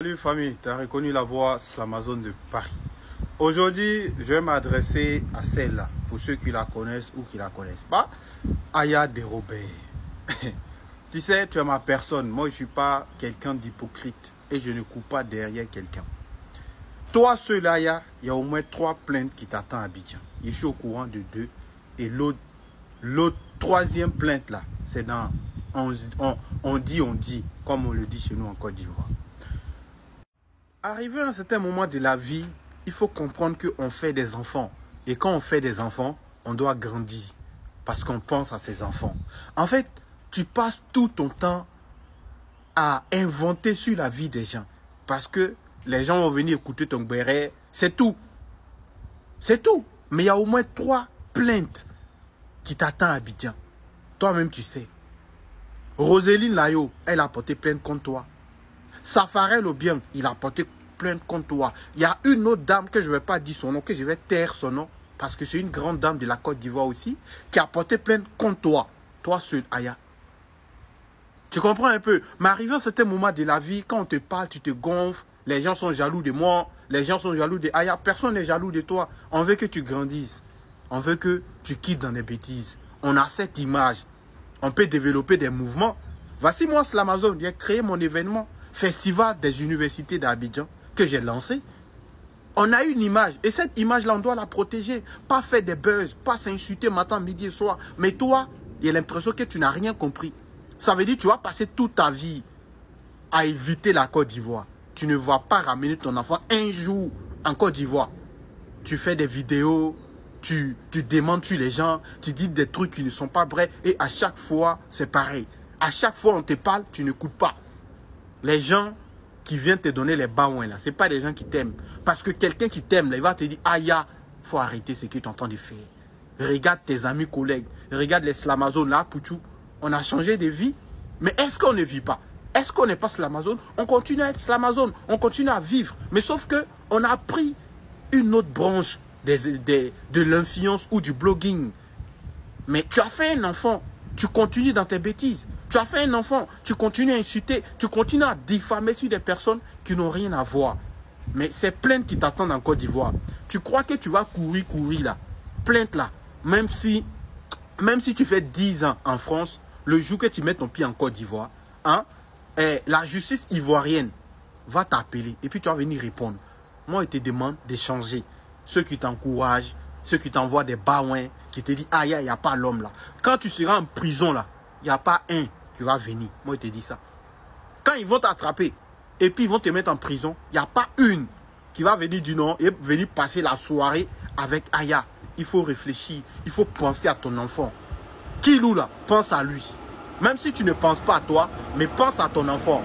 Salut famille, tu as reconnu la voix Slamazone de Paris. Aujourd'hui, je vais m'adresser à celle-là, pour ceux qui la connaissent ou qui la connaissent pas, Aya Derobert. Tu sais, tu es ma personne, moi je ne suis pas quelqu'un d'hypocrite et je ne cours pas derrière quelqu'un. Toi, seul Aya, il y a au moins 3 plaintes qui t'attendent à Abidjan. Je suis au courant de 2 et l'autre troisième plainte là, c'est dans on dit, comme on le dit chez nous en Côte d'Ivoire. Arrivé à un certain moment de la vie, il faut comprendre qu'on fait des enfants. Et quand on fait des enfants, on doit grandir. Parce qu'on pense à ses enfants. En fait, tu passes tout ton temps à inventer sur la vie des gens. Parce que les gens vont venir écouter ton béret. C'est tout. C'est tout. Mais il y a au moins 3 plaintes qui t'attendent à Abidjan. Toi-même, tu sais. Roseline Layo, elle a porté plainte contre toi. Safarel Obiang, il a porté plainte contre toi. Il y a une autre dame que je ne vais pas dire son nom, que je vais taire son nom, parce que c'est une grande dame de la Côte d'Ivoire aussi, qui a porté plainte contre toi. Toi seul, Aya. Tu comprends un peu? Mais arrivé à un certain moment de la vie, quand on te parle, tu te gonfles, les gens sont jaloux de moi, les gens sont jaloux de Aya, personne n'est jaloux de toi. On veut que tu grandisses. On veut que tu quittes dans les bêtises. On a cette image. On peut développer des mouvements. Voici moi, Slamazone, j'ai créé mon événement. Festival des universités d'Abidjan que j'ai lancé. On a une image et cette image-là, on doit la protéger. Pas faire des buzz, pas s'insulter matin, midi et soir. Mais toi, il y a l'impression que tu n'as rien compris. Ça veut dire que tu vas passer toute ta vie à éviter la Côte d'Ivoire. Tu ne vas pas ramener ton enfant un jour en Côte d'Ivoire. Tu fais des vidéos, tu demandes sur les gens, tu dis des trucs qui ne sont pas vrais et à chaque fois, c'est pareil. À chaque fois, on te parle, tu n'écoutes pas. Les gens qui viennent te donner les baouins là, ce n'est pas des gens qui t'aiment. Parce que quelqu'un qui t'aime, il va te dire, Aya, il faut arrêter ce que tu es en train de faire. Regarde tes amis, collègues, regarde les Slamazones là, Pouchou. On a changé de vie, mais est-ce qu'on ne vit pas? Est-ce qu'on n'est pas Slamazone? On continue à être Slamazone, on continue à vivre. Mais sauf qu'on a pris une autre branche de l'influence ou du blogging. Mais tu as fait un enfant, tu continues dans tes bêtises. Tu as fait un enfant, tu continues à insulter, tu continues à diffamer sur des personnes qui n'ont rien à voir. Mais c'est plainte qui t'attendent en Côte d'Ivoire. Tu crois que tu vas courir là, plainte là, même si tu fais 10 ans en France, le jour que tu mets ton pied en Côte d'Ivoire, hein, la justice ivoirienne va t'appeler et puis tu vas venir répondre. Moi, je te demande d'échanger. Ceux qui t'encouragent, ceux qui t'envoient des baouins, qui te disent, ah, il n'y a pas l'homme là. Quand tu seras en prison là, il n'y a pas un qui va venir. Moi, je te dis ça. Quand ils vont t'attraper et puis ils vont te mettre en prison, il n'y a pas une qui va venir du nom et venir passer la soirée avec Aya. Il faut réfléchir. Il faut penser à ton enfant. Kilou là, pense à lui. Même si tu ne penses pas à toi, mais pense à ton enfant.